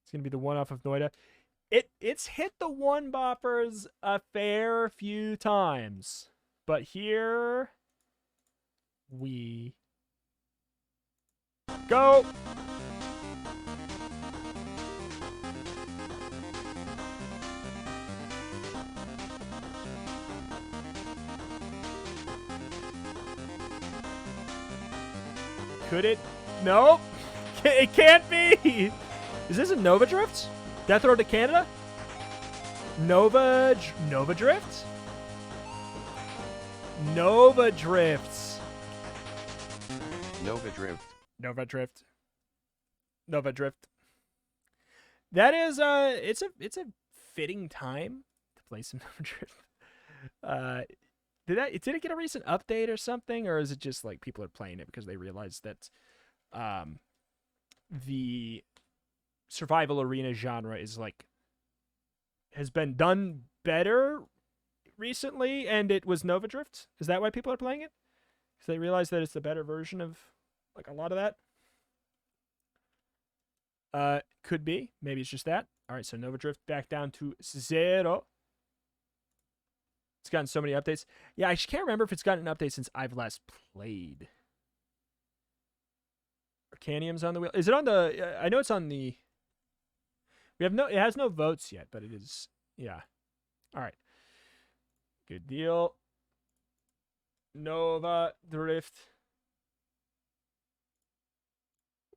It's going to be the one off of Noida. It's hit the one boppers a fair few times. But here we go. Could it? Nope. It can't be. Is this a Nova Drift? Death Road to Canada? Nova Drift? Nova Drifts. Nova Drift. Nova Drift. Nova Drift. That is it's a fitting time to play some Nova Drift. Did it get a recent update or something, or is it just like people are playing it because they realize that the survival arena genre is like has been done better recently, and it was Nova Drift? Is that why people are playing it? Because they realize that it's the better version of like a lot of that. Could be. Maybe it's just that. All right, so Nova Drift back down to 0. It's gotten so many updates. Yeah, I just can't remember if it's gotten an update since I've last played. Arcanium's on the wheel. Is it on the? I know it's on the. We have no. It has no votes yet, but it is. Yeah. All right. Good deal. Nova Drift.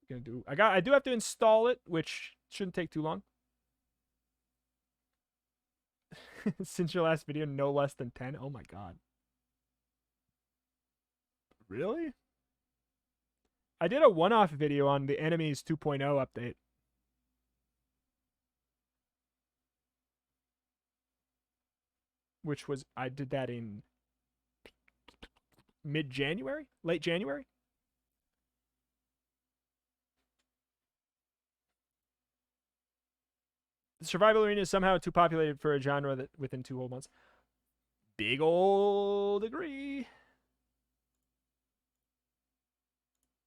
Gonna do. I do have to install it, which shouldn't take too long. Since your last video, no less than 10. Oh my god. Really? I did a one-off video on the Enemies 2.0 update. Which was, I did that in mid-January? Late January? The survival arena is somehow too populated for a genre that within 2 whole months. Big old agree.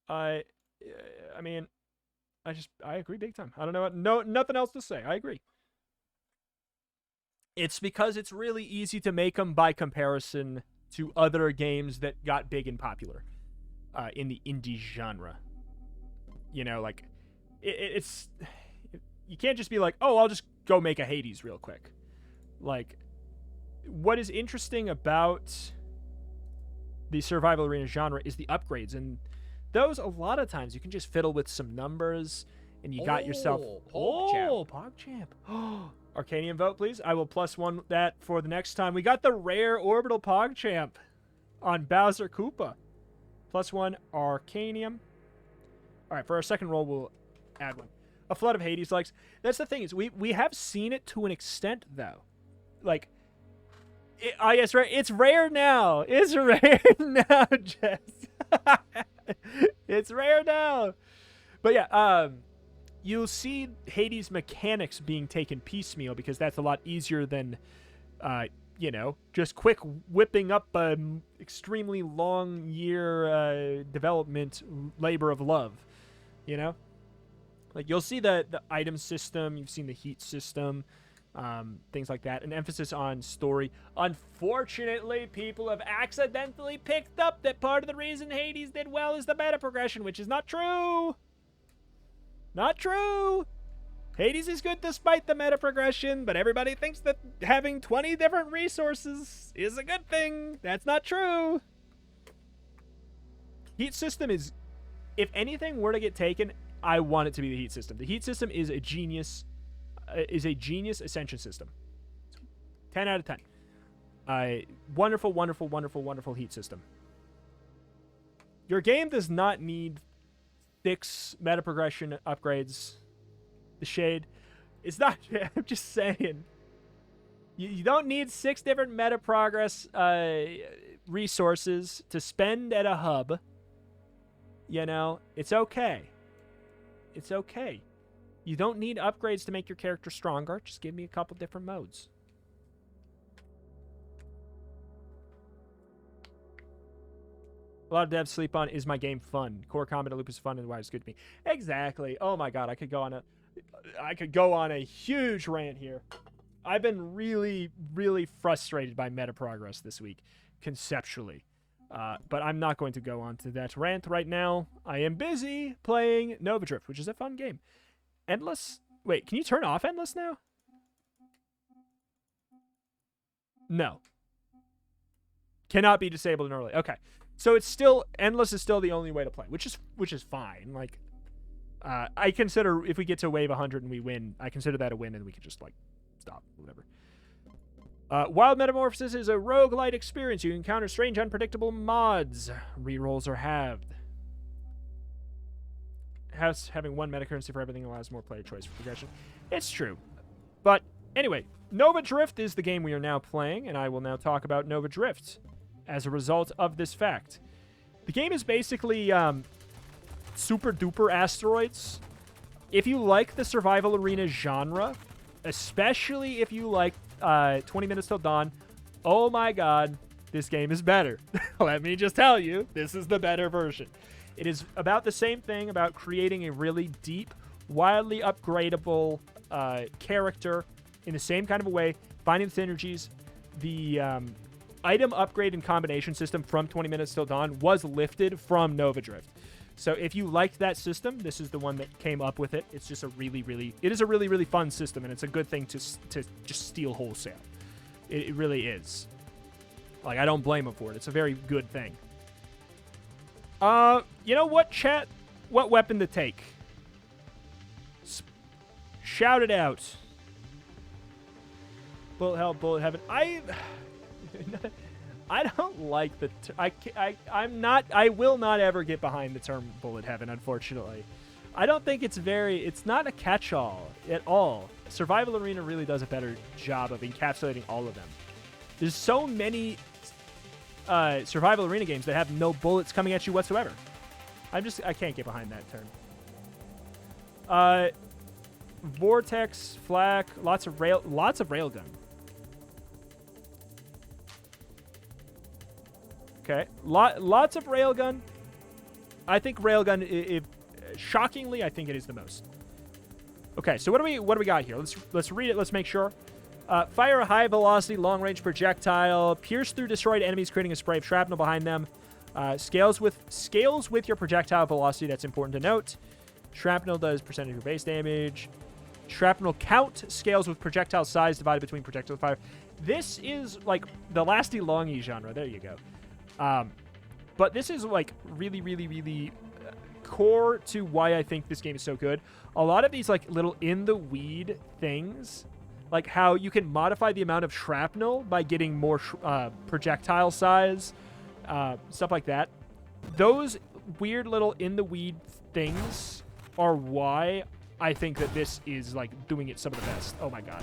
I mean, I agree big time. I don't know. Nothing else to say. I agree. It's because it's really easy to make them by comparison to other games that got big and popular in the indie genre. You know, like, it's... You can't just be like, oh, I'll just go make a Hades real quick. Like, what is interesting about the survival arena genre is the upgrades. And those, a lot of times, you can just fiddle with some numbers, and you got yourself... PogChamp. Oh, Arcanium vote, please. I will +1 that for the next time. We got the rare orbital PogChamp on Bowser Koopa. +1 Arcanium. All right, for our second roll, we'll add one. A flood of Hades likes. That's the thing, is we have seen it to an extent, though. Like, yes, right. It's rare now. It's rare now, Jess. It's rare now. But yeah, you'll see Hades mechanics being taken piecemeal because that's a lot easier than, you know, just quick whipping up an extremely long year development labor of love, you know? Like, you'll see the item system, you've seen the heat system, things like that. An emphasis on story. Unfortunately, people have accidentally picked up that part of the reason Hades did well is the meta progression, which is not true. Not true. Hades is good despite the meta progression, but everybody thinks that having 20 different resources is a good thing. That's not true. Heat system is, if anything were to get taken, I want it to be the heat system. The heat system is a genius ascension system. 10 out of 10. Wonderful, wonderful, wonderful, wonderful heat system. Your game does not need 6 meta progression upgrades. The shade. It's not, I'm just saying. You don't need 6 different meta progress resources to spend at a hub. You know, it's okay. It's okay. You don't need upgrades to make your character stronger. Just give me a couple different modes. A lot of devs sleep on, is my game fun? Core combat loop is fun and why it's good to me. Exactly. Oh my god, I could go on a... I could go on a huge rant here. I've been really, really frustrated by meta progress this week, conceptually. But I'm not going to go on to that rant right now. I am busy playing Nova Drift, which is a fun game. Endless? Wait, can you turn off Endless now? No. Cannot be disabled in early. Okay. So it's still, Endless is still the only way to play, which is fine. Like, I consider if we get to wave 100 and we win, I consider that a win and we can just, like, stop, whatever. Wild Metamorphosis is a roguelite experience. You encounter strange, unpredictable mods. Rerolls are halved. Having one meta currency for everything allows more player choice for progression. It's true. But anyway, Nova Drift is the game we are now playing, and I will now talk about Nova Drift as a result of this fact. The game is basically super duper asteroids. If you like the survival arena genre, especially if you like 20 Minutes Till Dawn, oh my god, this game is better. Let me just tell you, this is the better version. It is about the same thing, about creating a really deep, wildly upgradable character in the same kind of a way, finding the synergies. The item upgrade and combination system from 20 Minutes Till Dawn was lifted from Nova Drift. So if you liked that system, this is the one that came up with it. It's just a really, really fun system, and it's a good thing to just steal wholesale. It really is. Like, I don't blame them for it. It's a very good thing. You know what, chat? What weapon to take? Shout it out. Bullet hell, bullet heaven. I don't like the... I will not ever get behind the term bullet heaven, unfortunately. I don't think it's not a catch-all at all. Survival Arena really does a better job of encapsulating all of them. There's so many Survival Arena games that have no bullets coming at you whatsoever. I can't get behind that term. Vortex, flak, lots of railgun. Okay, lots of railgun. I think railgun, shockingly, I think it is the most. Okay, so what do we got here? Let's read it. Let's make sure. Fire a high velocity, long range projectile, pierce through destroyed enemies, creating a spray of shrapnel behind them. Scales with your projectile velocity. That's important to note. Shrapnel does percentage of your base damage. Shrapnel count scales with projectile size divided between projectile fire. This is like the lasty longy genre. There you go. But this is like really core to why I think this game is so good. A lot of these like little in the weed things, like how you can modify the amount of shrapnel by getting more projectile size, stuff like that. Those weird little in the weed things are why I think that this is like doing it some of the best. Oh my god.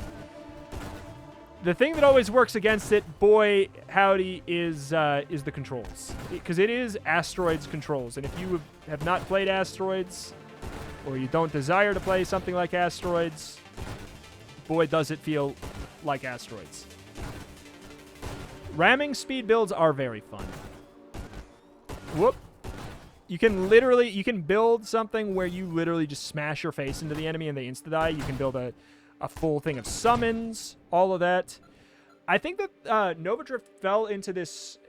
The thing that always works against it, boy howdy, is the controls. Because it is Asteroids controls. And if you have not played Asteroids, or you don't desire to play something like Asteroids, boy does it feel like Asteroids. Ramming speed builds are very fun. Whoop. You can build something where you literally just smash your face into the enemy and they insta-die. You can build a full thing of summons, all of that. I think that Nova Drift fell into this...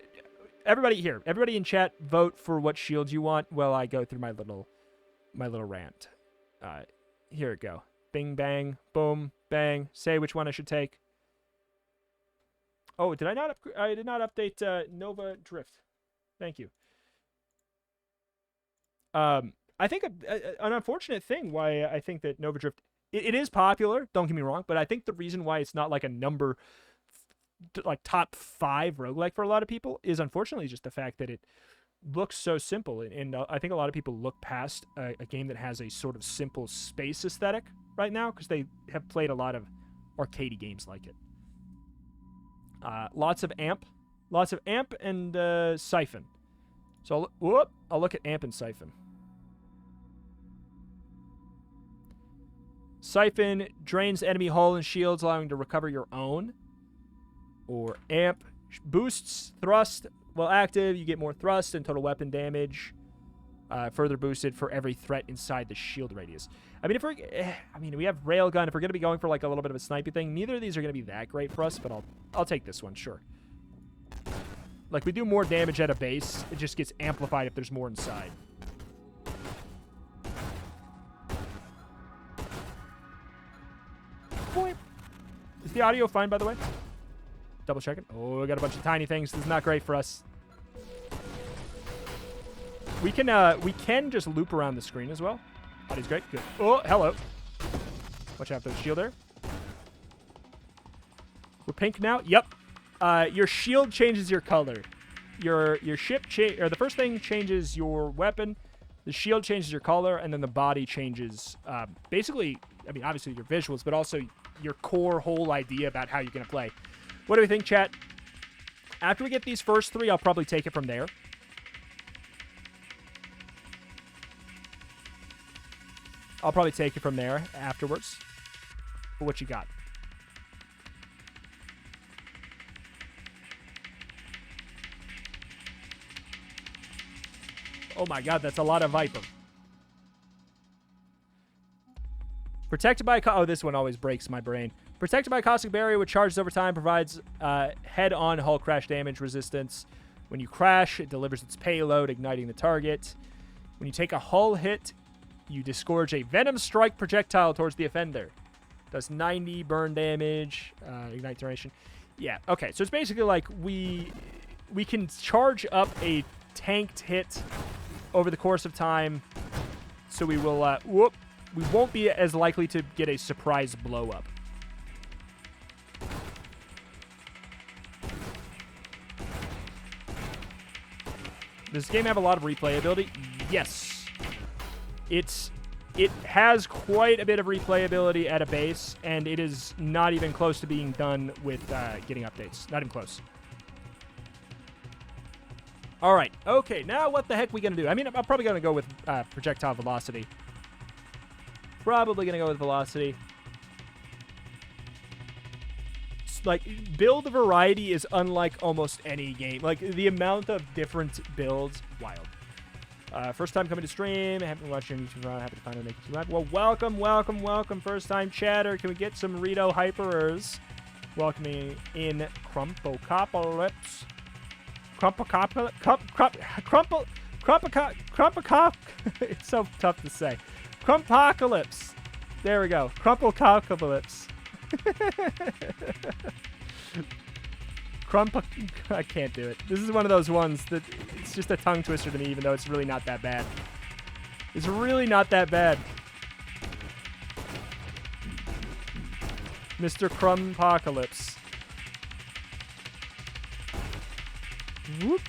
Everybody in chat, vote for what shield you want while I go through my little rant. Here we go. Bing, bang, boom, bang. Say which one I should take. Oh, did I not? I did not update Nova Drift. Thank you. I think an unfortunate thing why I think that Nova Drift... It is popular, don't get me wrong, but I think the reason why it's not like a number, like top 5 roguelike for a lot of people is unfortunately just the fact that it looks so simple. And I think a lot of people look past a game that has a sort of simple space aesthetic right now because they have played a lot of arcadey games like it. Lots of amp and siphon. So I'll look at amp and siphon. Siphon drains enemy hull and shields, allowing to recover your own. Or amp boosts thrust while active. You get more thrust and total weapon damage. further boosted for every threat inside the shield radius. I mean, we have railgun. If we're gonna be going for like a little bit of a snipey thing, neither of these are gonna be that great for us. But I'll take this one, sure. Like, we do more damage at a base. It just gets amplified if there's more inside. Boy. Is the audio fine, by the way? Double checking. Oh, we got a bunch of tiny things. This is not great for us. We can just loop around the screen as well. Body's great. Good. Oh, hello. Watch out for the shield there. We're pink now. Yep. Your shield changes your color. Your ship or the first thing changes your weapon. The shield changes your color, and then the body changes. Basically, I mean, obviously your visuals, but also your core whole idea about how you're gonna play. What do we think, chat? After we get these first three, I'll probably take it from there. I'll probably take it from there afterwards. But what you got? Oh my god, that's a lot of Viper. Protected by... Oh, this one always breaks my brain. Protected by Caustic Barrier, which charges over time, provides head-on hull crash damage resistance. When you crash, it delivers its payload, igniting the target. When you take a hull hit, you disgorge a Venom Strike projectile towards the offender. Does 90 burn damage, ignite duration. Yeah, okay. So it's basically like we can charge up a tanked hit over the course of time. So we will, we won't be as likely to get a surprise blow up. Does this game have a lot of replayability? Yes. It has quite a bit of replayability at a base, and it is not even close to being done with getting updates. Not even close. All right. Okay, now what the heck are we going to do? I mean, I'm probably going to go with projectile velocity. Probably going to go with velocity. Like, build variety is unlike almost any game. Like, the amount of different builds, wild. First time coming to stream, haven't watched your YouTube channel, happy to find out make you laugh. Well, welcome, first time chatter. Can we get some Rito hyperers? Welcoming in Crumpocalypse. It's so tough to say. Crumpocalypse. There we go. Crumpocalypse. I can't do it. This is one of those ones that it's just a tongue twister to me, even though it's really not that bad. It's really not that bad. Mr. Crumpocalypse. Whoop.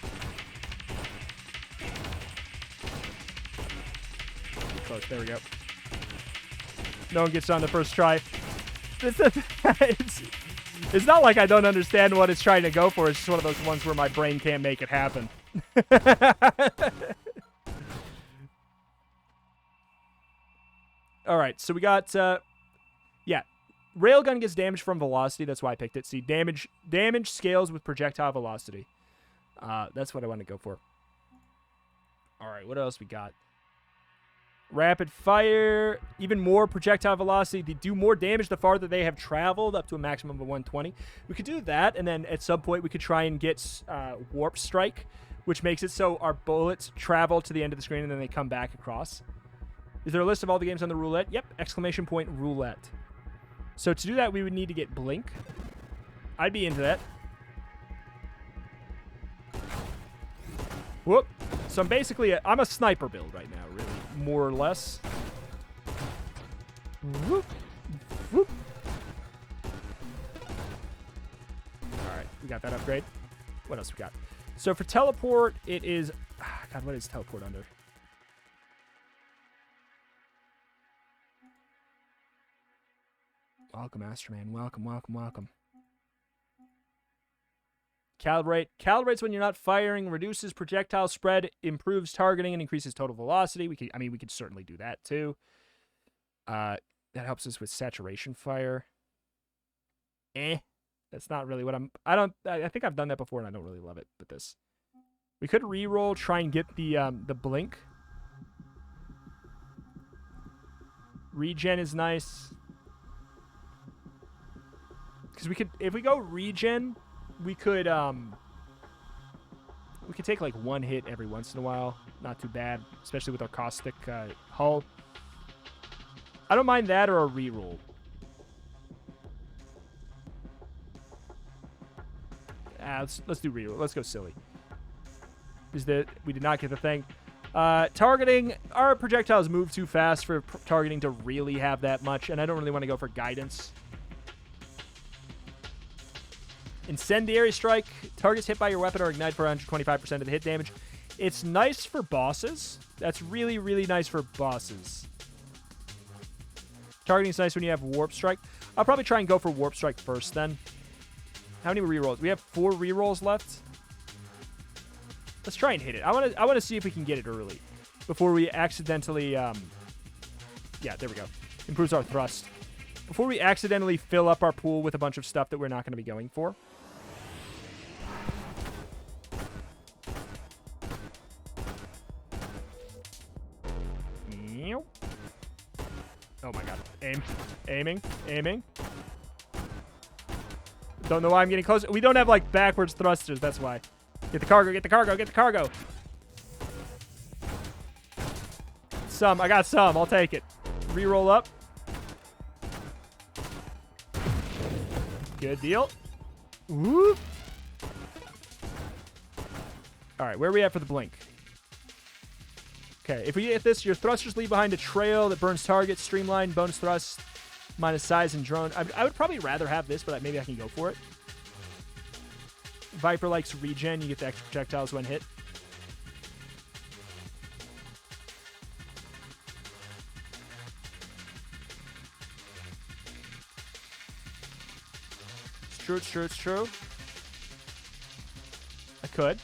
Close. There we go. No one gets on the first try. It's not like I don't understand what it's trying to go for. It's just one of those ones where my brain can't make it happen. All right, so we got, yeah. Railgun gets damage from velocity. That's why I picked it. See, damage scales with projectile velocity. That's what I want to go for. All right, what else we got? Rapid fire, even more projectile velocity. They do more damage the farther they have traveled, up to a maximum of 120. We could do that, and then at some point we could try and get warp strike, which makes it so our bullets travel to the end of the screen and then they come back across. Is there a list of all the games on the roulette? Yep, exclamation point roulette. So to do that, we would need to get blink. I'd be into that. Whoop. So I'm basically, I'm a sniper build right now, really, more or less. Whoop. Whoop. All right, we got that upgrade. What else we got? So for teleport, it is, God, what is teleport under? Welcome, Astroman. Welcome. Calibrate. Calibrates when you're not firing, reduces projectile spread, improves targeting, and increases total velocity. We could certainly do that too. That helps us with saturation fire. That's not really what I think I've done that before and I don't really love it, but this. We could reroll, try and get the blink. Regen is nice. Because we could, if we go regen, we could take like one hit every once in a while. Not too bad, especially with our caustic hull. I don't mind that or a reroll. Let's do reroll. Let's go silly. We did not get the thing. Targeting, our projectiles move too fast for targeting to really have that much, and I don't really want to go for guidance. Incendiary strike. Targets hit by your weapon are ignited for 125% of the hit damage. It's nice for bosses. That's really, really nice for bosses. Targeting is nice when you have warp strike. I'll probably try and go for warp strike first then. How many rerolls? We have 4 rerolls left. Let's try and hit it. I want to see if we can get it early before we accidentally yeah, there we go. Improves our thrust. Before we accidentally fill up our pool with a bunch of stuff that we're not going to be going for. Oh my god. Aiming. Don't know why I'm getting close. We don't have like backwards thrusters, that's why. Get the cargo, get the cargo, get the cargo. I got some, I'll take it. Reroll up. Good deal. Whoop. Alright, where are we at for the blink? Okay, if we get this, your thrusters leave behind a trail that burns targets, streamlined, bonus thrust, minus size and drone. I would probably rather have this, but maybe I can go for it. Viper likes regen. You get the extra projectiles when hit. It's true. I could.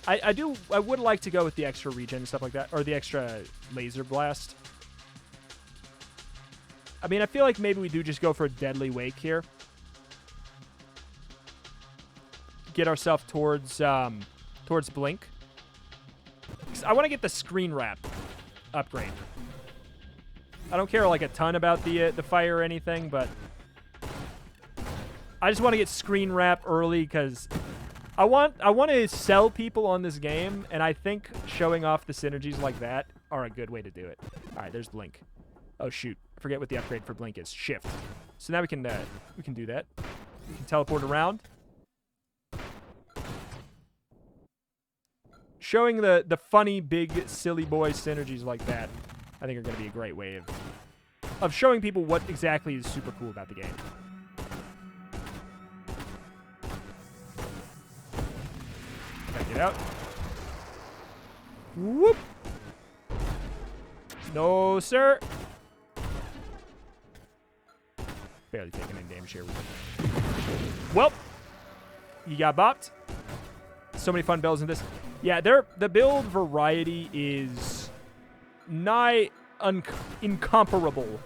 I would like to go with the extra regen and stuff like that, or the extra laser blast. I mean, I feel like maybe we do just go for a deadly wake here. Get ourselves towards blink. I want to get the screen wrap upgrade. I don't care like a ton about the fire or anything, but I just want to get screen wrap early because I want to sell people on this game, and I think showing off the synergies like that are a good way to do it. All right, there's blink. Oh shoot, I forget what the upgrade for blink is. Shift. So now we can do that. We can teleport around. Showing the funny big silly boy synergies like that, I think are going to be a great way of showing people what exactly is super cool about the game. Get out. Whoop. No, sir. Barely taking any damage here. Well, you got bopped. So many fun builds in this. Yeah, the build variety is nigh incomparable.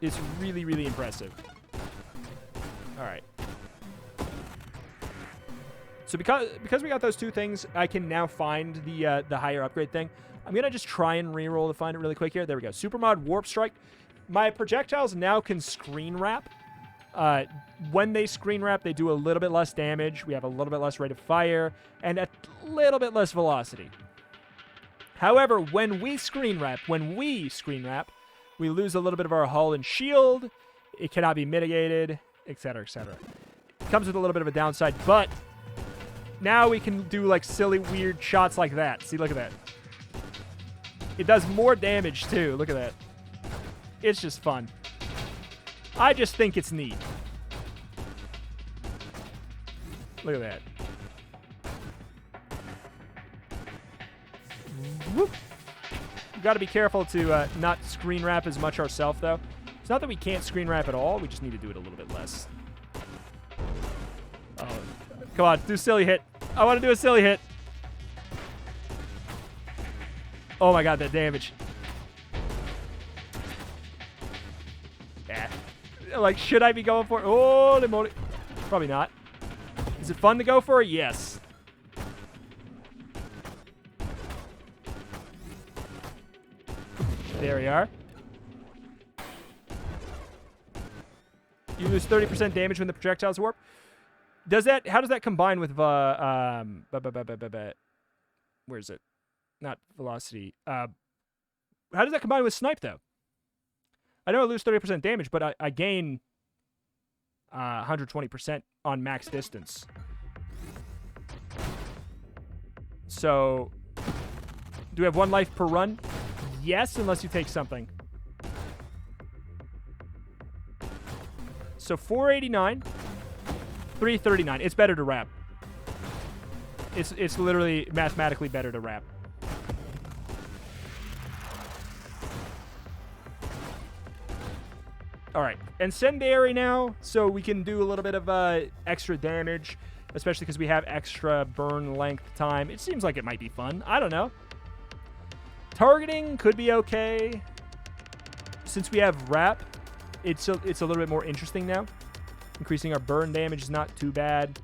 It's really, really impressive. All right. So because we got those 2 things, I can now find the higher upgrade thing. I'm going to just try and reroll to find it really quick here. There we go. Supermod Warp Strike. My projectiles now can screen wrap. When they screen wrap, they do a little bit less damage. We have a little bit less rate of fire and a little bit less velocity. However, when we screen wrap, we lose a little bit of our hull and shield. It cannot be mitigated, etc., etc. It comes with a little bit of a downside, but now we can do like silly, weird shots like that. See, look at that. It does more damage too. Look at that. It's just fun. I just think it's neat. Look at that. Whoop. We've got to be careful to not screen wrap as much ourselves, though. It's not that we can't screen wrap at all. We just need to do it a little bit less. Oh, come on, do a silly hit. I want to do a silly hit. Oh my god, that damage. Yeah. Like, should I be going for it? Oh, the motor. Probably not. Is it fun to go for it? Yes. There we are. You lose 30% damage when the projectiles warp. Does that? How does that combine with where is it? Not velocity. How does that combine with snipe though? I know I lose 30% damage, but I gain 120% on max distance. So, do we have 1 life per run? Yes, unless you take something. So 489, 339. It's better to wrap. It's literally mathematically better to wrap. All right, incendiary now, so we can do a little bit of extra damage, especially because we have extra burn length time. It seems like it might be fun. I don't know. Targeting could be okay. Since we have wrap, it's a little bit more interesting now. Increasing our burn damage is not too bad.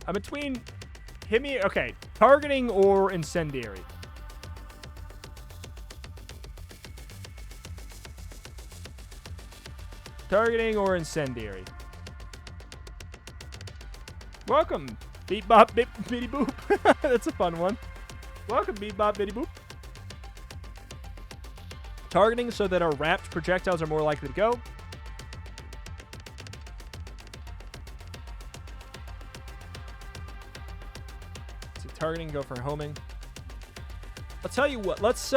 I'm between hit me. Okay, targeting or incendiary. Targeting or incendiary. Welcome, Beep Bop Bitty Boop. That's a fun one. Welcome, Beep Bop Bitty Boop. Targeting so that our wrapped projectiles are more likely to go. So targeting, go for homing. I'll tell you what. Let's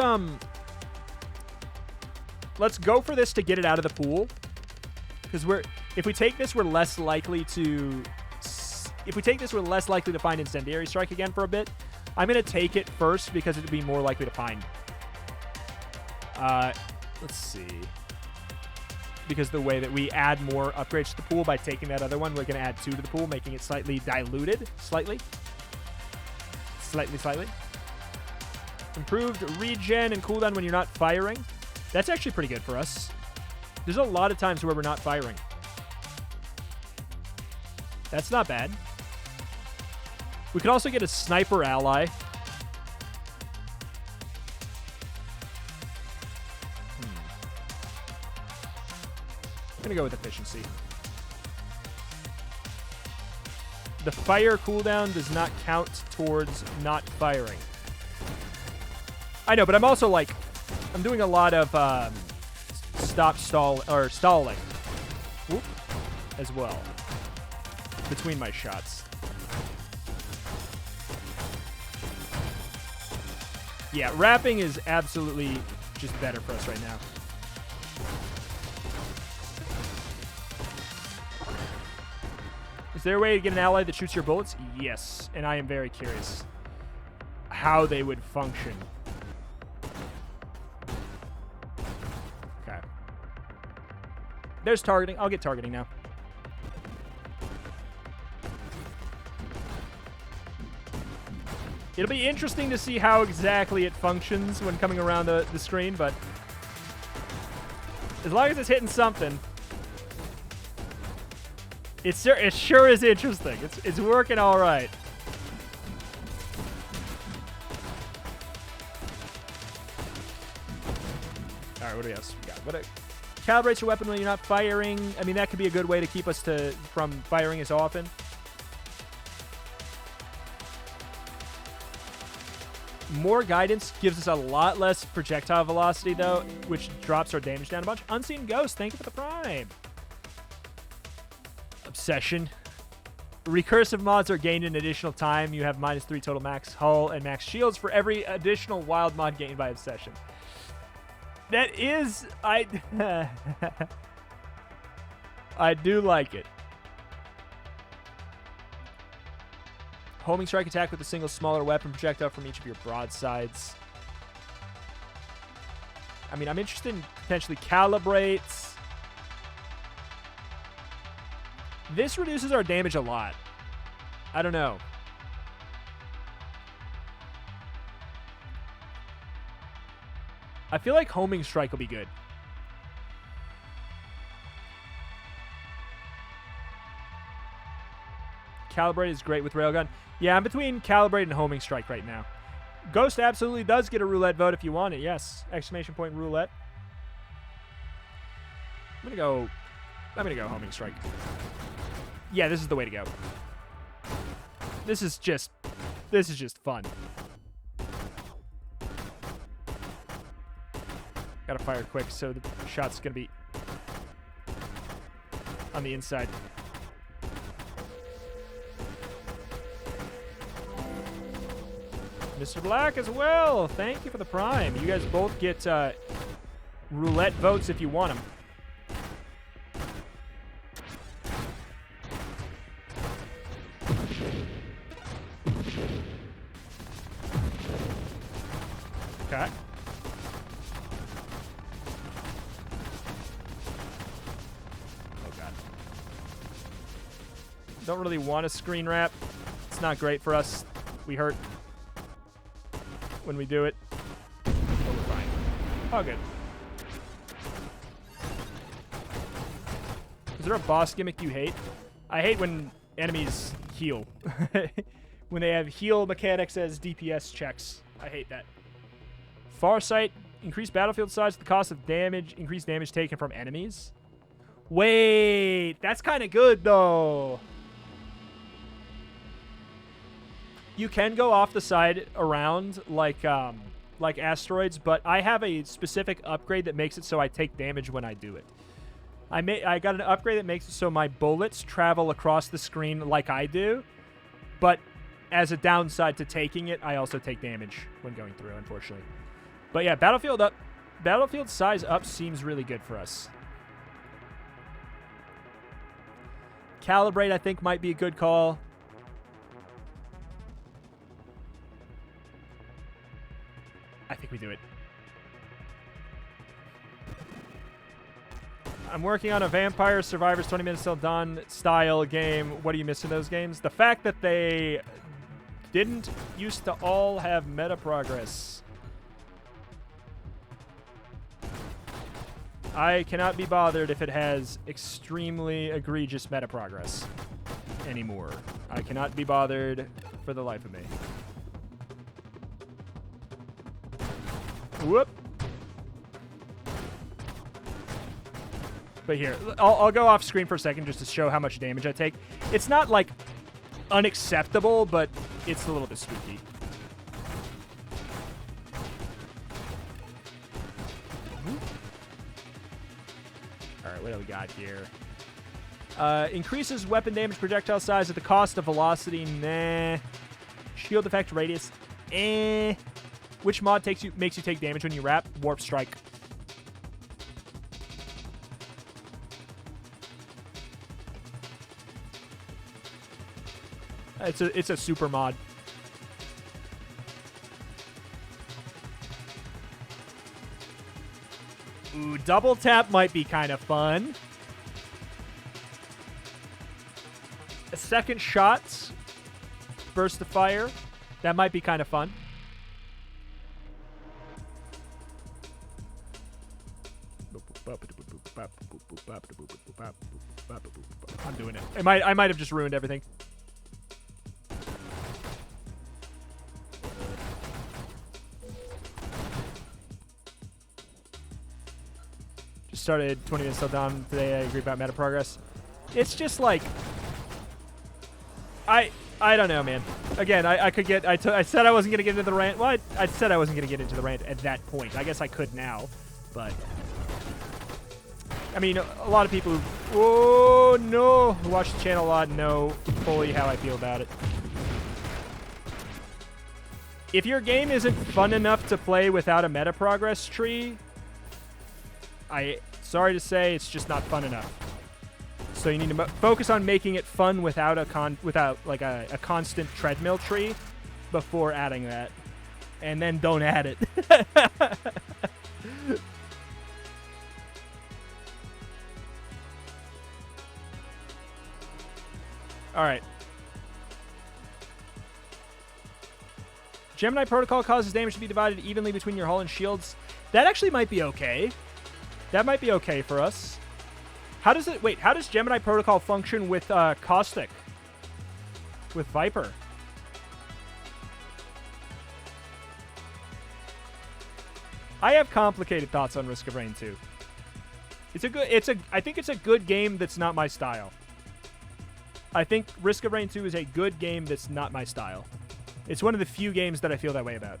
go for this to get it out of the pool. Because if we take this, we're less likely to find incendiary strike again for a bit. I'm gonna take it first because it'd be more likely to find. Let's see. Because the way that we add more upgrades to the pool by taking that other one, we're gonna add 2 to the pool, making it slightly diluted, slightly. Improved regen and cooldown when you're not firing. That's actually pretty good for us. There's a lot of times where we're not firing. That's not bad. We could also get a sniper ally. I'm gonna go with efficiency. The fire cooldown does not count towards not firing. I know, but I'm also like, I'm doing a lot of stalling. Whoop, as well. Between my shots. Yeah, wrapping is absolutely just better for us right now. Is there a way to get an ally that shoots your bullets? Yes, and I am very curious how they would function. Okay. There's targeting. I'll get targeting now. It'll be interesting to see how exactly it functions when coming around the screen, but as long as it's hitting something, it sure is interesting. It's working all right. All right, what do we else? We got what? Calibrates your weapon when you're not firing. I mean, that could be a good way to keep us from firing as often. More guidance gives us a lot less projectile velocity, though, which drops our damage down a bunch. Unseen Ghost, thank you for the prime. Obsession. Recursive mods are gained in additional time. You have -3 total max hull and max shields for every additional wild mod gained by Obsession. That is... I do like it. Homing strike attack with a single smaller weapon projectile from each of your broadsides. I mean, I'm interested in potentially calibrates. This reduces our damage a lot. I don't know. I feel like homing strike will be good. Calibrate is great with Railgun. Yeah, I'm between Calibrate and Homing Strike right now. Ghost absolutely does get a Roulette vote if you want it. Yes. Exclamation point Roulette. I'm gonna go Homing Strike. Yeah, this is the way to go. This is just fun. Gotta fire quick, so the shot's gonna be on the inside. Mr. Black as well. Thank you for the Prime. You guys both get Roulette votes if you want them. Okay. Oh, God. Don't really want a screen wrap. It's not great for us. We hurt when we do it. But we're fine. Oh, good. Is there a boss gimmick you hate? I hate when enemies heal. When they have heal mechanics as DPS checks. I hate that. Farsight, increase battlefield size at the cost of damage, increase damage taken from enemies. Wait, that's kind of good though. You can go off the side around like asteroids, but I have a specific upgrade that makes it so I take damage when I do it. I got an upgrade that makes it so my bullets travel across the screen like I do, but as a downside to taking it, I also take damage when going through, unfortunately. But yeah, battlefield size up seems really good for us. Calibrate, I think, might be a good call. I think we do it. I'm working on a Vampire Survivors 20 Minutes Till Dawn style game. What do you miss in those games? The fact that they didn't used to all have meta progress. I cannot be bothered if it has extremely egregious meta progress anymore. I cannot be bothered for the life of me. Whoop. But here, I'll go off screen for a second just to show how much damage I take. It's not like unacceptable, but it's a little bit spooky. Alright, what do we got here? Increases weapon damage projectile size at the cost of velocity. Nah. Shield effect radius. Eh. Which mod makes you take damage when you wrap? Warp Strike. It's a super mod. Ooh, double tap might be kind of fun. A second shot. Burst of fire. That might be kind of fun. I'm doing it. I might have just ruined everything. Just started 20 minutes till down today. I agree about meta progress. It's just like I don't know, man. Again, I could get. I said I wasn't gonna get into the rant. Well, I said I wasn't gonna get into the rant at that point. I guess I could now, but I mean, a lot of people who watch the channel a lot know fully how I feel about it. If your game isn't fun enough to play without a meta progress tree, sorry to say, it's just not fun enough. So you need to focus on making it fun without a constant treadmill tree before adding that, and then don't add it. All right. Gemini Protocol causes damage to be divided evenly between your hull and shields. That actually might be okay. That might be okay for us. How does Gemini Protocol function with Caustic? with Viper. I have complicated thoughts on Risk of Rain 2. I think it's a good game that's not my style. I think Risk of Rain 2 is a good game that's not my style. It's one of the few games that I feel that way about.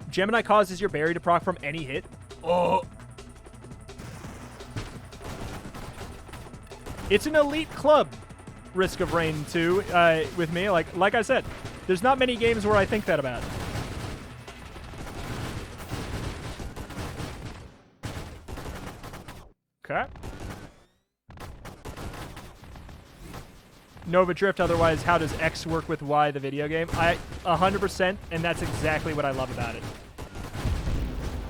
Gemini causes your berry to proc from any hit. Oh. It's an elite club, Risk of Rain 2, with me. Like I said, there's not many games where I think that about. Okay. Nova Drift, otherwise, how does X work with Y, the video game? 100%, and that's exactly what I love about it.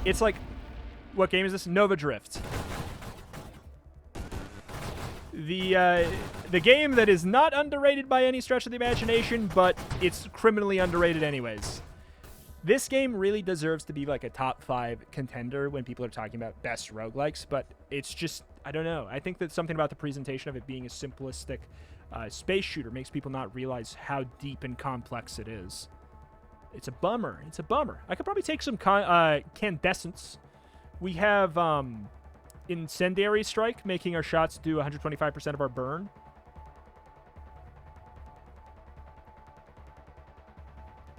It's like, what game is this? Nova Drift. The game that is not underrated by any stretch of the imagination, but it's criminally underrated anyways. This game really deserves to be like a top 5 contender when people are talking about best roguelikes, but it's just, I don't know. I think that something about the presentation of it being a simplistic space shooter makes people not realize how deep and complex it is. It's a bummer. It's a bummer. I could probably take some Candescence. We have Incendiary Strike, making our shots do 125% of our burn.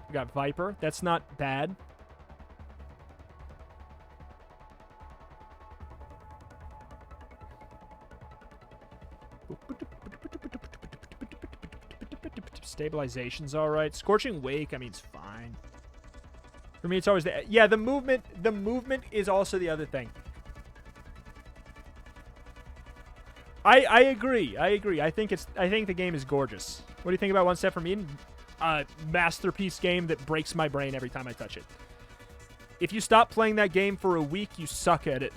We got Viper. That's not bad. Stabilization's all right. Scorching Wake, I mean, it's fine. For me, it's always the... Yeah, the movement is also the other thing. I agree. I think the game is gorgeous. What do you think about One Step from Eden? Masterpiece game that breaks my brain every time I touch it. If you stop playing that game for a week, you suck at it.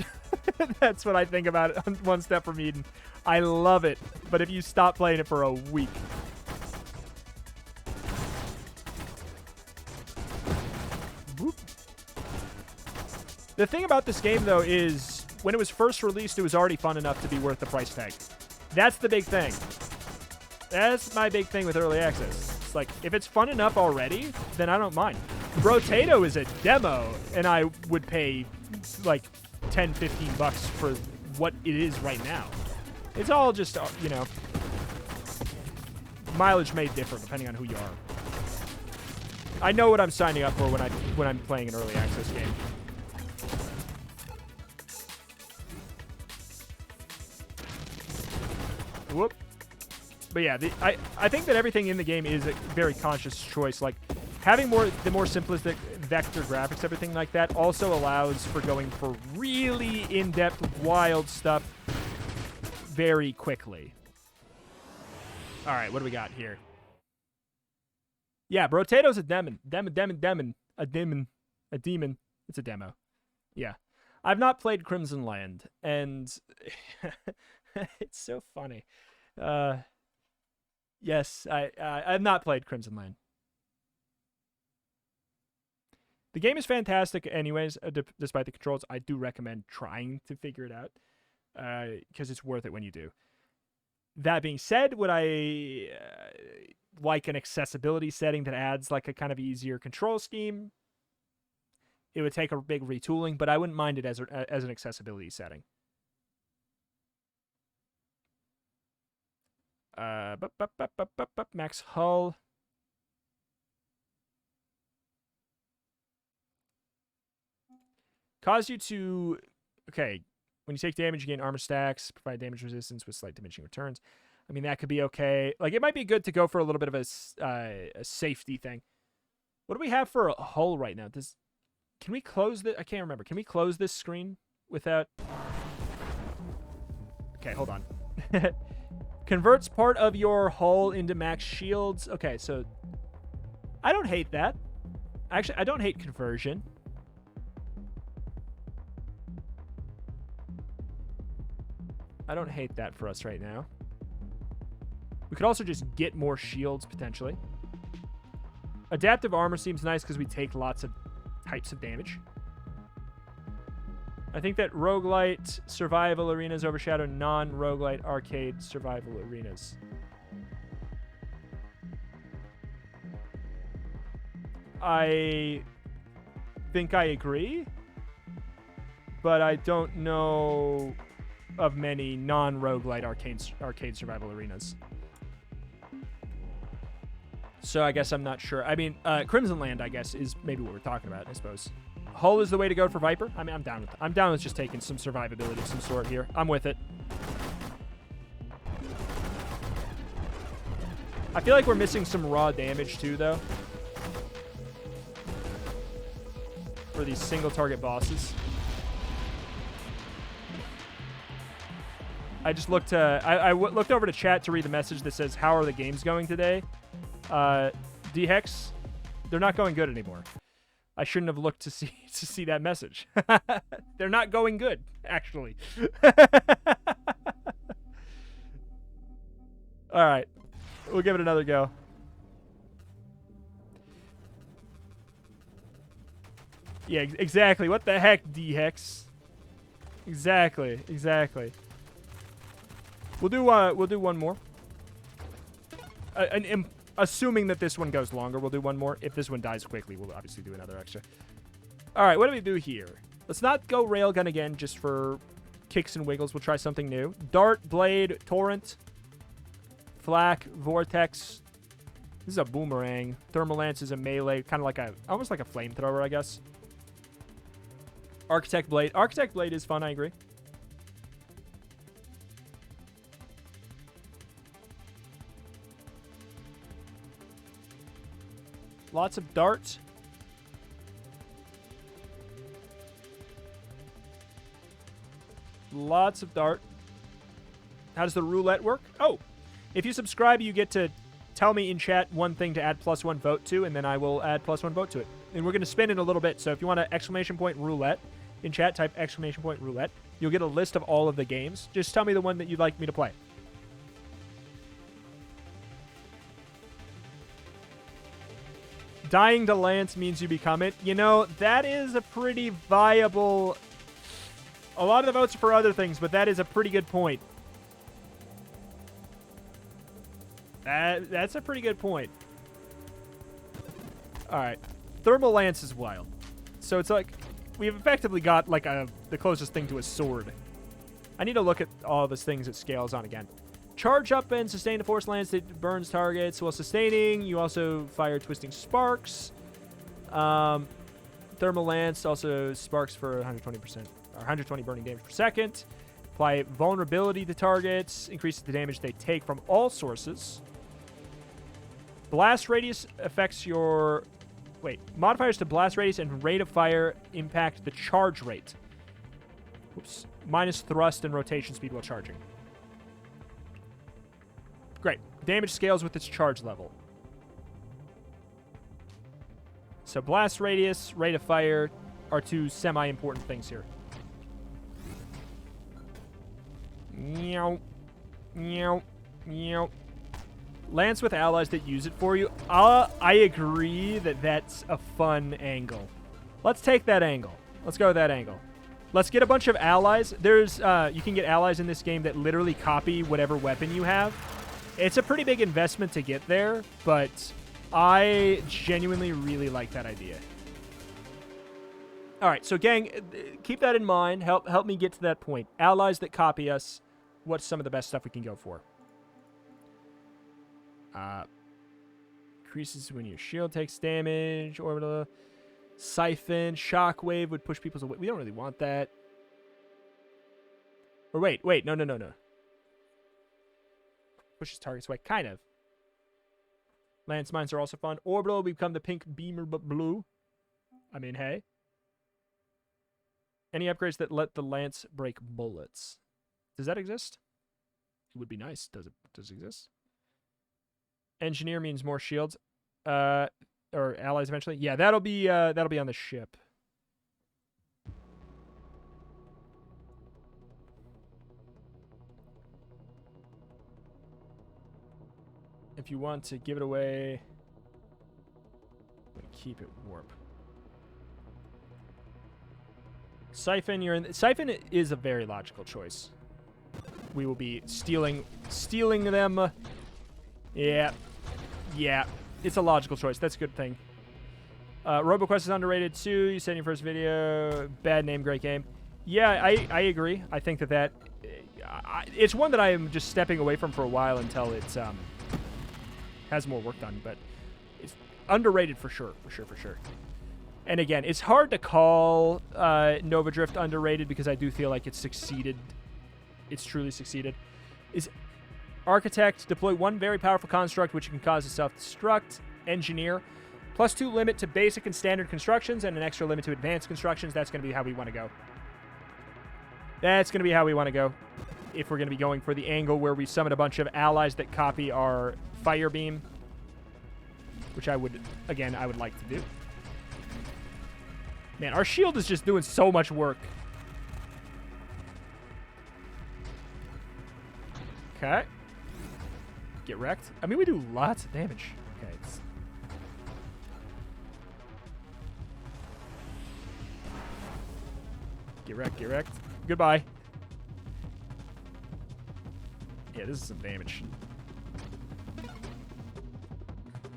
That's what I think about it on One Step from Eden. I love it, but if you stop playing it for a week... Whoop. The thing about this game, though, is when it was first released, it was already fun enough to be worth the price tag. That's the big thing. That's my big thing with early access. It's like, if it's fun enough already, then I don't mind. Brotato is a demo, and I would pay like 10, 15 bucks for what it is right now. It's all just, you know, mileage may differ depending on who you are. I know what I'm signing up for when I'm playing an early access game. Whoop. But yeah, I think that everything in the game is a very conscious choice. Like, having the more simplistic vector graphics, everything like that, also allows for going for really in-depth, wild stuff very quickly. All right, what do we got here? Yeah, Brotato's a demon. A demon. It's a demo. Yeah. I've not played Crimson Land, and it's so funny. Yes, I've not played Crimson Land. The game is fantastic anyways, despite the controls. I do recommend trying to figure it out, because it's worth it when you do. That being said, would I like an accessibility setting that adds like a kind of easier control scheme? It would take a big retooling, but I wouldn't mind it as an accessibility setting. Max hull. Cause you to... Okay. When you take damage, you gain armor stacks. Provide damage resistance with slight diminishing returns. I mean, that could be okay. Like, it might be good to go for a little bit of a safety thing. What do we have for a hull right now? Can we close the... I can't remember. Can we close this screen without... Okay, hold on. Converts part of your hull into max shields. Okay, so... I don't hate that. Actually, I don't hate conversion. I don't hate that for us right now. We could also just get more shields, potentially. Adaptive armor seems nice because we take lots of types of damage. I think that roguelite survival arenas overshadow non-roguelite arcade survival arenas. I think I agree, but I don't know of many non-roguelite arcade survival arenas. So I guess I'm not sure. I mean, Crimson Land, I guess, is maybe what we're talking about, I suppose. Hull is the way to go for Viper. I mean, I'm down with just taking some survivability of some sort here. I'm with it. I feel like we're missing some raw damage too, though, for these single target bosses. I just looked looked over to chat to read the message that says, "How are the games going today?" D-Hex, they're not going good anymore. I shouldn't have looked to see that message. They're not going good, actually. All right, we'll give it another go. Yeah, exactly. What the heck, D-Hex? Exactly. We'll do one more. Assuming that this one goes longer, we'll do one more. If this one dies quickly, we'll obviously do another extra. All right, what do we do here? Let's not go railgun again, just for kicks and wiggles. We'll try something new. Dart, blade, torrent, flak, vortex. This is a boomerang. Thermal lance is a melee, kind of like almost like a flamethrower, I guess. Architect blade. Architect blade is fun, I agree. Lots of dart. Lots of dart. How does the roulette work? Oh, if you subscribe, you get to tell me in chat one thing to add +1 vote to, and then I will add +1 vote to it. And we're going to spin in a little bit, so if you want to ! Roulette in chat, type ! Roulette. You'll get a list of all of the games. Just tell me the one that you'd like me to play. Dying to Lance means you become it. You know, that is a pretty viable... A lot of the votes are for other things, but that is a pretty good point. That's a pretty good point. All right. Thermal Lance is wild. So it's like... We've effectively got like the closest thing to a sword. I need to look at all of these things it scales on again. Charge up and sustain the force lance that burns targets while sustaining. You also fire twisting sparks. Thermal lance also sparks for 120% or 120 burning damage per second. Apply vulnerability to targets. Increases the damage they take from all sources. Blast radius affects your... Wait. Modifiers to blast radius and rate of fire impact the charge rate. Oops. Minus thrust and rotation speed while charging. Great. Damage scales with its charge level. So blast radius, rate of fire are two semi-important things here. Meow. Meow. Meow. Lance with allies that use it for you. I agree that that's a fun angle. Let's take that angle. Let's go with that angle. Let's get a bunch of allies. There's you can get allies in this game that literally copy whatever weapon you have. It's a pretty big investment to get there, but I genuinely really like that idea. All right, so gang, keep that in mind. Help me get to that point. Allies that copy us. What's some of the best stuff we can go for? Increases when your shield takes damage. Orbital. Siphon. Shockwave would push people's away. We don't really want that. Or wait. No. Pushes targets away. Kind of. Lance mines are also fun. Orbital, we become the pink beamer but blue. I mean, hey. Any upgrades that let the lance break bullets? Does that exist? It would be nice. Does it exist? Engineer means more shields. Or allies eventually. Yeah, that'll be on the ship. If you want to give it away, I'm gonna keep it warp. Siphon, you're in. Siphon is a very logical choice. We will be stealing them. Yeah. Yeah. It's a logical choice. That's a good thing. RoboQuest is underrated too. You said in your first video. Bad name, great game. Yeah, I agree. I think that it's one that I am just stepping away from for a while until it has more work done. But it's underrated for sure. For sure. And again, it's hard to call Nova Drift underrated because I do feel like it's succeeded. It's truly succeeded. Is Architect, deploy one very powerful construct which can cause a self-destruct. Engineer, +2 limit to basic and standard constructions and an extra limit to advanced constructions. That's going to be how we want to go. That's going to be how we want to go. If we're going to be going for the angle where we summon a bunch of allies that copy our fire beam. Which I would like to do. Man, our shield is just doing so much work. Okay. Get wrecked. I mean, we do lots of damage. Okay. Get wrecked, get wrecked. Goodbye. Yeah, this is some damage.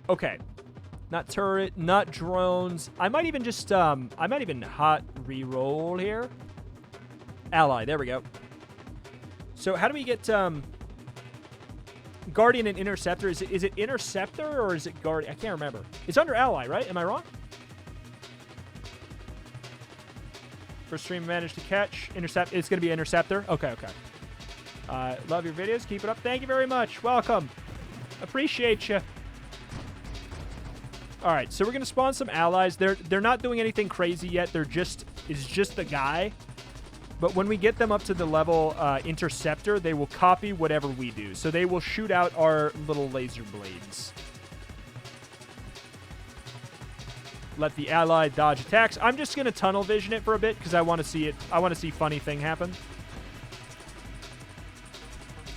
Okay. Not turret, not drones. I might even just, I might even hot reroll here. Ally, there we go. So how do we get, Guardian and Interceptor? Is it Interceptor or is it Guardian? I can't remember. It's under Ally, right? Am I wrong? First stream managed to catch. Intercept. It's going to be Interceptor. Okay. Love your videos. Keep it up. Thank you very much. Welcome. Appreciate you. All right, so we're going to spawn some allies. They're not doing anything crazy yet. It's just the guy. But when we get them up to the level Interceptor, they will copy whatever we do. So they will shoot out our little laser blades. Let the ally dodge attacks. I'm just going to tunnel vision it for a bit because I want to see it. I want to see funny thing happen.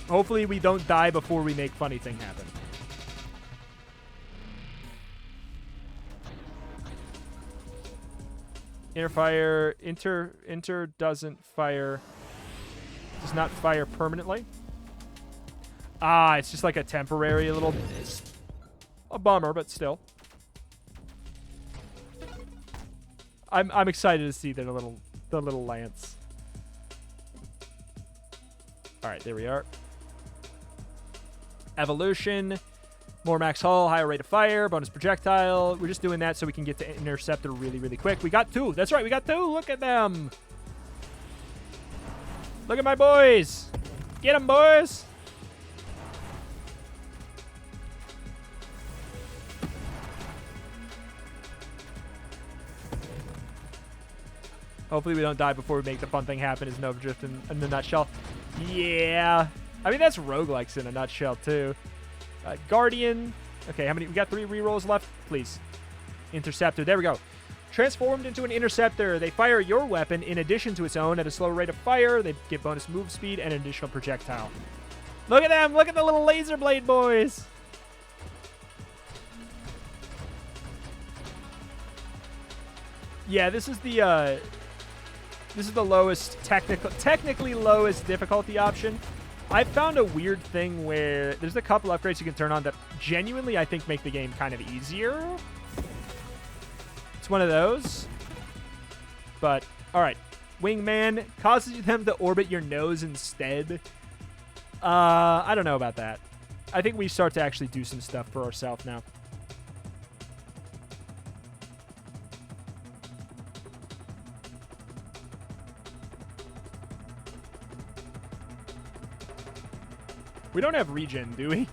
Hopefully we don't die before we make funny thing happen. Interfire. Inter doesn't fire. Does not fire permanently. Ah, it's just like a temporary little. It's a bummer, but still. I'm excited to see the little lance. All right, there we are. Evolution. More max hull, higher rate of fire, bonus projectile. We're just doing that so we can get to Interceptor really, really quick. We got 2. That's right, we got 2. Look at them. Look at my boys. Get them, boys. Hopefully we don't die before we make the fun thing happen is Nova Drift in the nutshell. Yeah. I mean, that's roguelikes in a nutshell, too. Guardian. Okay, how many? We got 3 rerolls left. Please. Interceptor. There we go. Transformed into an Interceptor. They fire your weapon in addition to its own at a slower rate of fire. They get bonus move speed and an additional projectile. Look at them. Look at the little laser blade boys. Yeah, this is the lowest technically lowest difficulty option. I found a weird thing where there's a couple upgrades you can turn on that genuinely I think make the game kind of easier. It's one of those. But, alright. Wingman causes them to orbit your nose instead. I don't know about that. I think we start to actually do some stuff for ourselves now. We don't have regen, do we?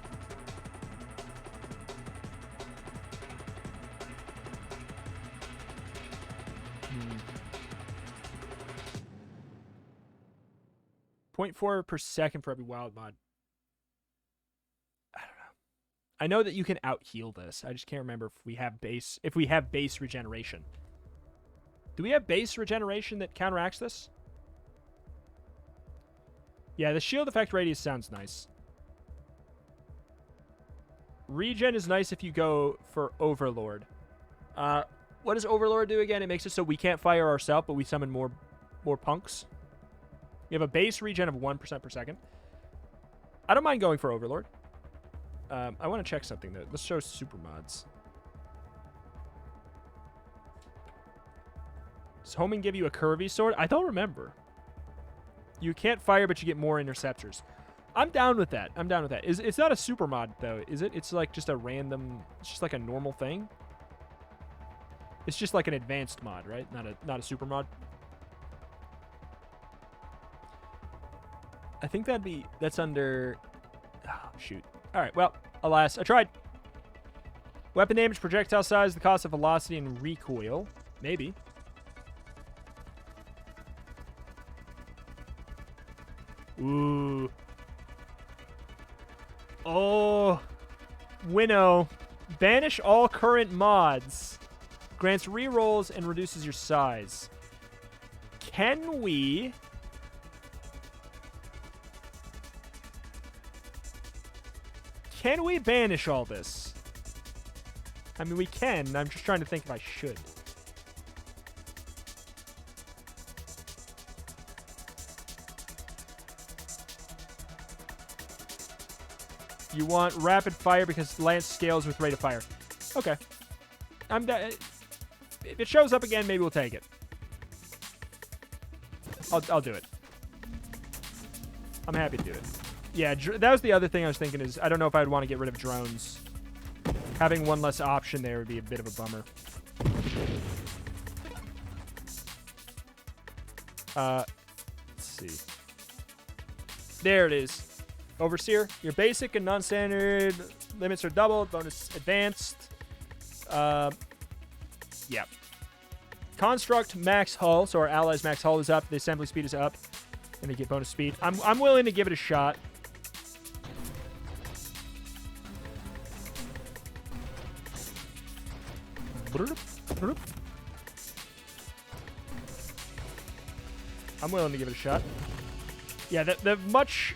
Hmm. 0.4 per second for every wild mod. I don't know. I know that you can out-heal this. I just can't remember if we have base regeneration. Do we have base regeneration that counteracts this? Yeah, the shield effect radius sounds nice. Regen is nice if you go for Overlord. What does Overlord do again? It makes it so we can't fire ourselves, but we summon more more punks. You have a base regen of 1% per second. I don't mind going for Overlord. I want to check something, though. Let's show super mods. Does homing give you a curvy sword? I don't remember. You can't fire, but you get more interceptors. I'm down with that. I'm down with that. It's not a super mod, though, is it? It's like just a random... It's just like a normal thing. It's just like an advanced mod, right? Not a super mod. I think that's under... Oh, shoot. All right, well, alas, I tried. Weapon damage, projectile size, the cost of velocity, and recoil. Maybe. Ooh. Oh. Winnow. Banish all current mods. Grants rerolls and reduces your size. Can we... Can we banish all this? I mean, we can. I'm just trying to think if I should. You want rapid fire because lance scales with rate of fire. Okay. If it shows up again, maybe we'll take it. I'll do it. I'm happy to do it. Yeah, that was the other thing I was thinking is I don't know if I'd want to get rid of drones. Having one less option there would be a bit of a bummer. Let's see. There it is. Overseer, your basic and non-standard limits are doubled. Bonus advanced. Yeah. Construct max hull, so our allies' max hull is up. The assembly speed is up, and they get bonus speed. I'm willing to give it a shot. I'm willing to give it a shot. Yeah, the much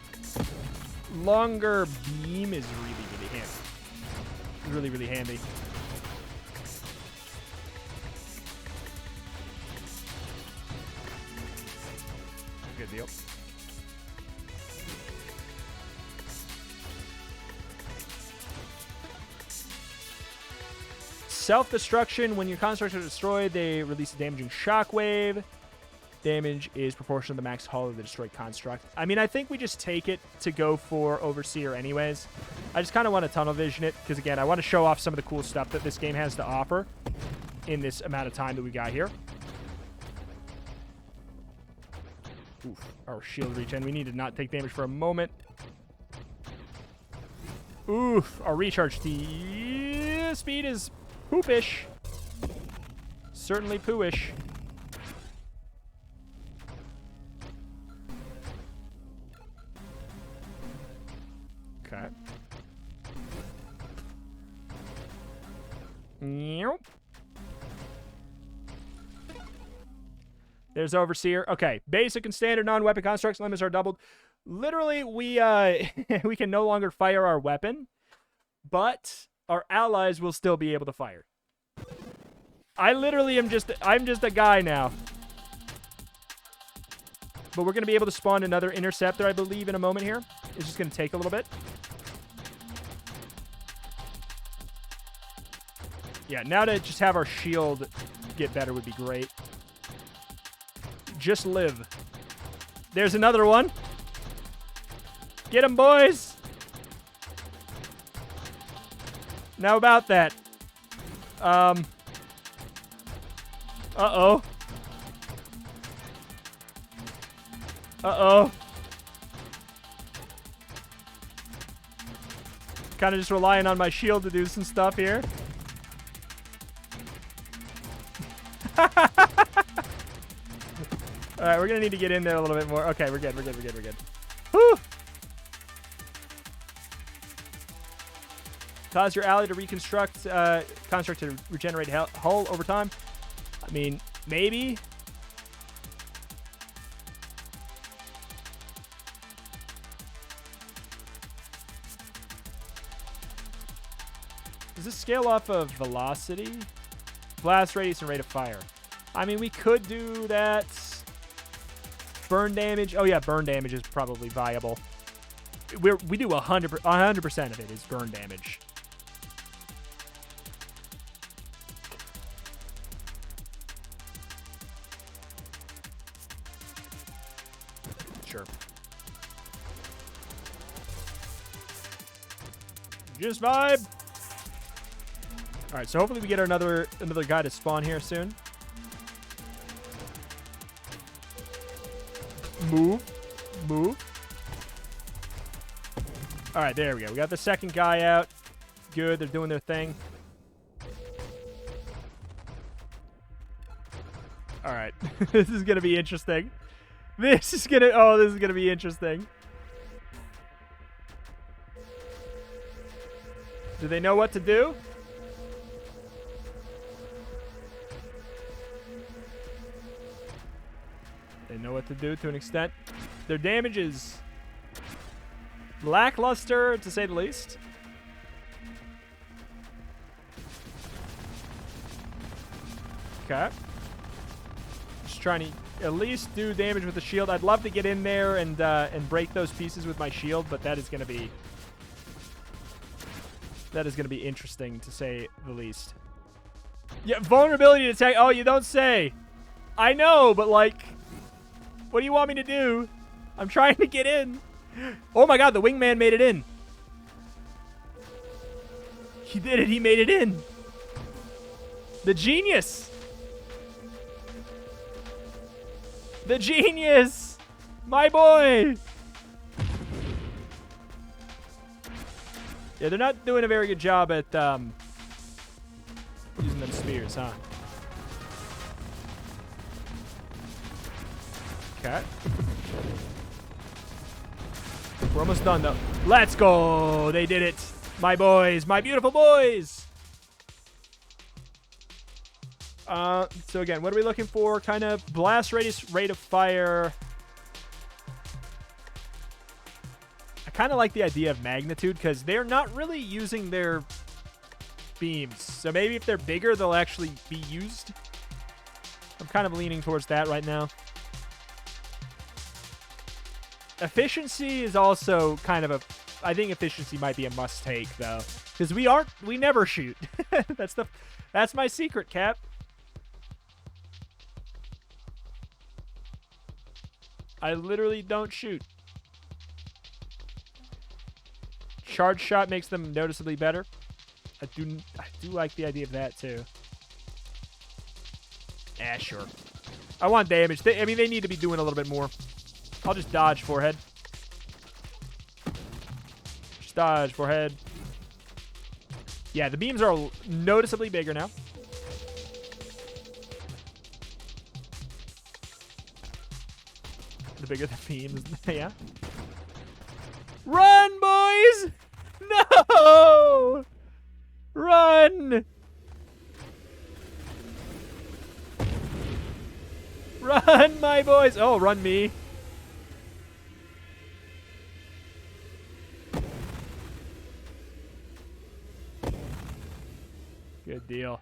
longer beam is really, really handy. Really, really handy. Good deal. Self-destruction. When your constructs are destroyed, they release a damaging shockwave. Damage is proportional to the max hull of the destroyed construct. I mean, I think we just take it to go for Overseer anyways. I just kind of want to tunnel vision it because, again, I want to show off some of the cool stuff that this game has to offer in this amount of time that we got here. Oof, our shield regen. We need to not take damage for a moment. Oof, our recharge speed is poopish. Certainly pooish. Okay. Nope. There's Overseer. Okay, basic and standard non-weapon constructs limits are doubled. Literally, we we can no longer fire our weapon, but our allies will still be able to fire. I literally am I'm just a guy now. But we're going to be able to spawn another interceptor, I believe, in a moment here. It's just going to take a little bit. Yeah, now to just have our shield get better would be great. Just live. There's another one. Get him, boys. Now about that. Uh-oh. Uh-oh. Kind of just relying on my shield to do some stuff here. Alright, we're going to need to get in there a little bit more. Okay, we're good, we're good, we're good, we're good. Whew! Cause your ally to reconstruct, construct to regenerate hull over time. I mean, maybe. Does this scale off of velocity? Blast radius and rate of fire. I mean, we could do that. burn damage. Oh yeah, burn damage is probably viable. We do 100% of it is burn damage. Sure. Just vibe. All right, so hopefully we get another guy to spawn here soon. Move. All right, there we go. We got the second guy out. Good, they're doing their thing. All right, this is gonna be interesting. This is gonna be interesting. Do they know what to do? They know what to do to an extent. Their damage is lackluster, to say the least. Okay. Just trying to at least do damage with the shield. I'd love to get in there and break those pieces with my shield, but that is going to be interesting, to say the least. Yeah, vulnerability to attack. Oh, you don't say. I know, but like, what do you want me to do? I'm trying to get in. Oh my god, the wingman made it in. He did it. He made it in. The genius. The genius. My boy. Yeah, they're not doing a very good job at using them spears, huh? Okay. We're almost done, though. Let's go! They did it! My boys! My beautiful boys! So again, what are we looking for? Kind of blast radius, rate of fire. I kind of like the idea of magnitude, because they're not really using their beams. So maybe if they're bigger, they'll actually be used. I'm kind of leaning towards that right now. Efficiency is also kind of I think efficiency might be a must take, though, because we never shoot. That's my secret, Cap. I literally don't shoot. Charge shot makes them noticeably better. I do like the idea of that too. Ah, sure. I want damage. I mean, they need to be doing a little bit more. I'll just dodge forehead. Just dodge forehead. Yeah, the beams are noticeably bigger now. The bigger the beams, yeah. Run, boys! No! Run! Run, my boys! Oh, run me. Good deal.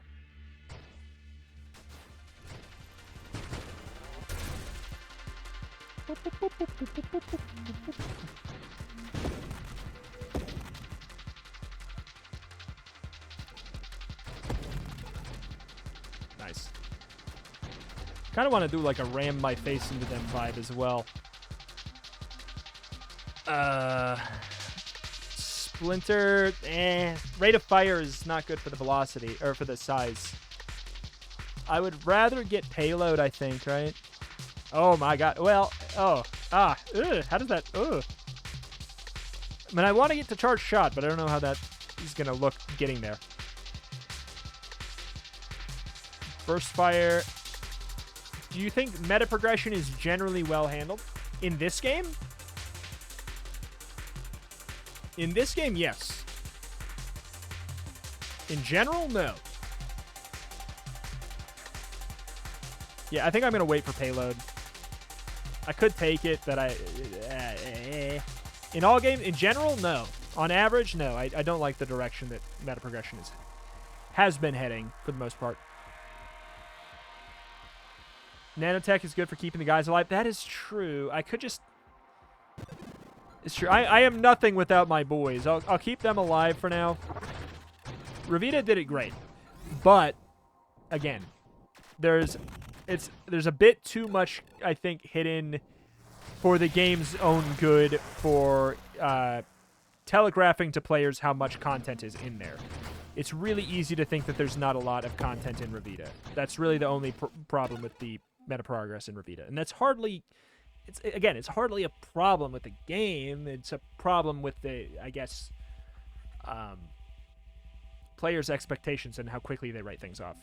Nice. Kind of want to do like a ram my face into them vibe as well. Splinter, rate of fire is not good for the velocity, or for the size. I would rather get payload, I think, right? Oh my god. Well, how does that, I mean, I want to get to charge shot, but I don't know how that is going to look getting there. Burst fire. Do you think meta progression is generally well handled in this game? In this game, yes. In general, no. Yeah, I think I'm going to wait for payload. I could take it, but in all games, in general, no. On average, no. I don't like the direction that meta progression has been heading for the most part. Nanotech is good for keeping the guys alive. That is true. I could just... It's true. I am nothing without my boys. I'll keep them alive for now. Ravita did it great. But, again, there's a bit too much, I think, hidden for the game's own good for telegraphing to players how much content is in there. It's really easy to think that there's not a lot of content in Ravita. That's really the only problem with the meta progress in Ravita. And that's hardly... It's hardly a problem with the game. It's a problem with the, I guess, players' expectations and how quickly they write things off.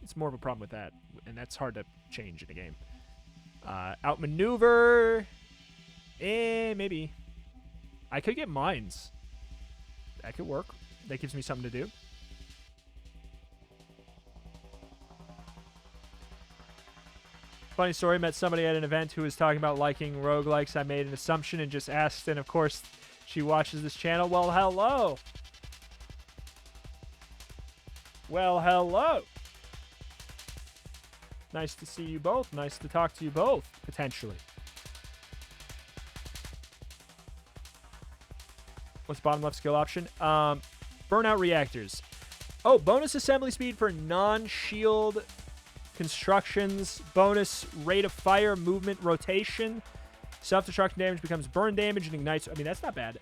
It's more of a problem with that, and that's hard to change in a game. Outmaneuver. Maybe. I could get mines. That could work. That gives me something to do. Funny story, met somebody at an event who was talking about liking roguelikes. I made an assumption and just asked, and of course, she watches this channel. Well, hello. Well, hello. Nice to see you both. Nice to talk to you both, potentially. What's bottom left skill option? Burnout reactors. Oh, bonus assembly speed for non-shield constructions, bonus rate of fire, movement, rotation. Self-destruction damage becomes burn damage and ignites. I mean, that's not bad.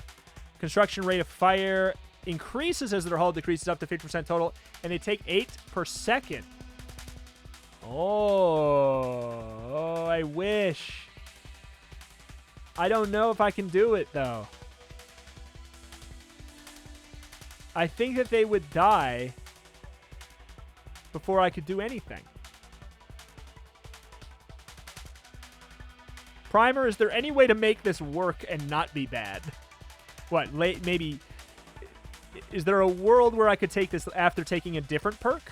Construction rate of fire increases as their hull decreases up to 50% total, and they take 8 per second. Oh, I wish. I don't know if I can do it, though. I think that they would die before I could do anything. Primer, is there any way to make this work and not be bad? What, maybe... Is there a world where I could take this after taking a different perk?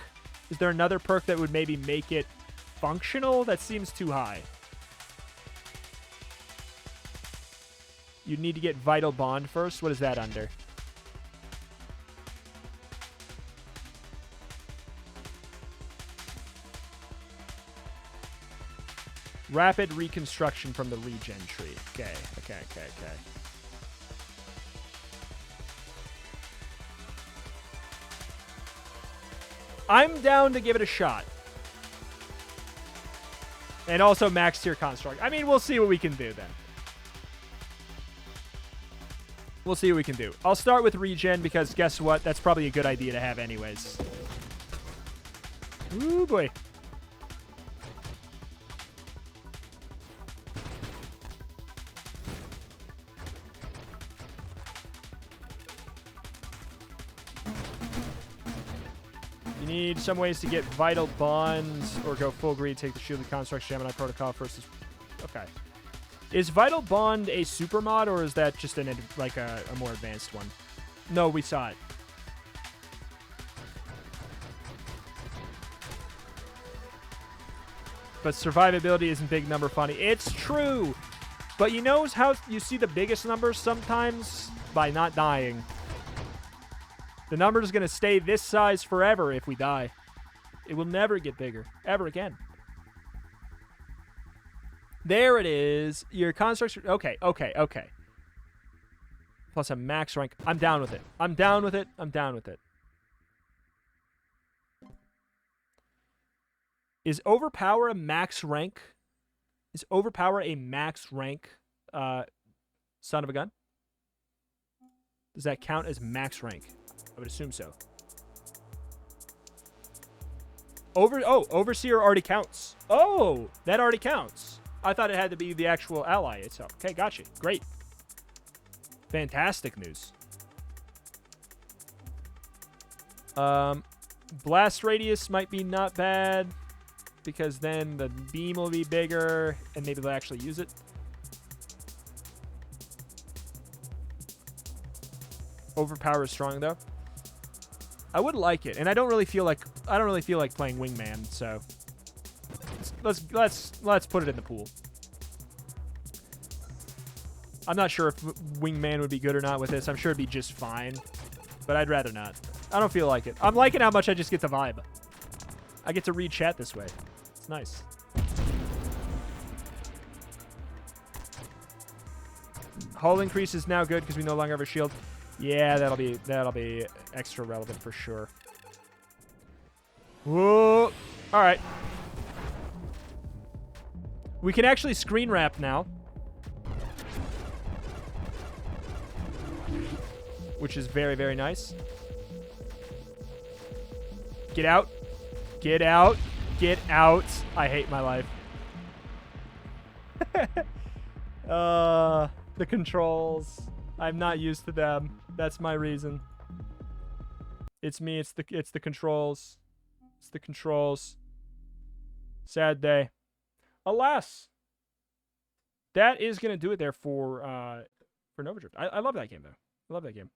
Is there another perk that would maybe make it functional? That seems too high. You'd need to get Vital Bond first. What is that under? Rapid reconstruction from the regen tree. Okay. I'm down to give it a shot. And also max tier construct. I mean, we'll see what we can do then. We'll see what we can do. I'll start with regen because guess what? That's probably a good idea to have anyways. Ooh, boy. Need some ways to get Vital Bonds or go full greed, take the Shielded Construct Gemini Protocol versus... Okay. Is Vital Bond a super mod or is that just an like a more advanced one? No, we saw it. But survivability isn't big number funny. It's true! But you know how you see the biggest numbers sometimes? By not dying. The number is going to stay this size forever if we die. It will never get bigger. Ever again. There it is. Your constructs... Okay. Plus a max rank. I'm down with it. I'm down with it. Is Overpower a max rank? Is Overpower a max rank son of a gun? Does that count as max rank? I would assume so. Overseer already counts. Oh, that already counts. I thought it had to be the actual ally itself. Okay, gotcha. Great. Fantastic news. Blast radius might be not bad because then the beam will be bigger and maybe they'll actually use it. Overpower is strong though. I would like it, and I don't really feel like playing Wingman, so let's put it in the pool. I'm not sure if Wingman would be good or not with this. I'm sure it'd be just fine, but I'd rather not. I don't feel like it. I'm liking how much I just get to vibe. I get to read chat this way. It's nice. Hull increase is now good because we no longer have a shield. Yeah, that'll be extra relevant for sure. Whoa! All right. We can actually screen wrap now, which is very, very nice. Get out. Get out. Get out. I hate my life. The controls. I'm not used to them. That's my reason. It's me. It's the controls. It's the controls. Sad day. Alas. That is gonna do it there for Nova Drift. I love that game though. I love that game.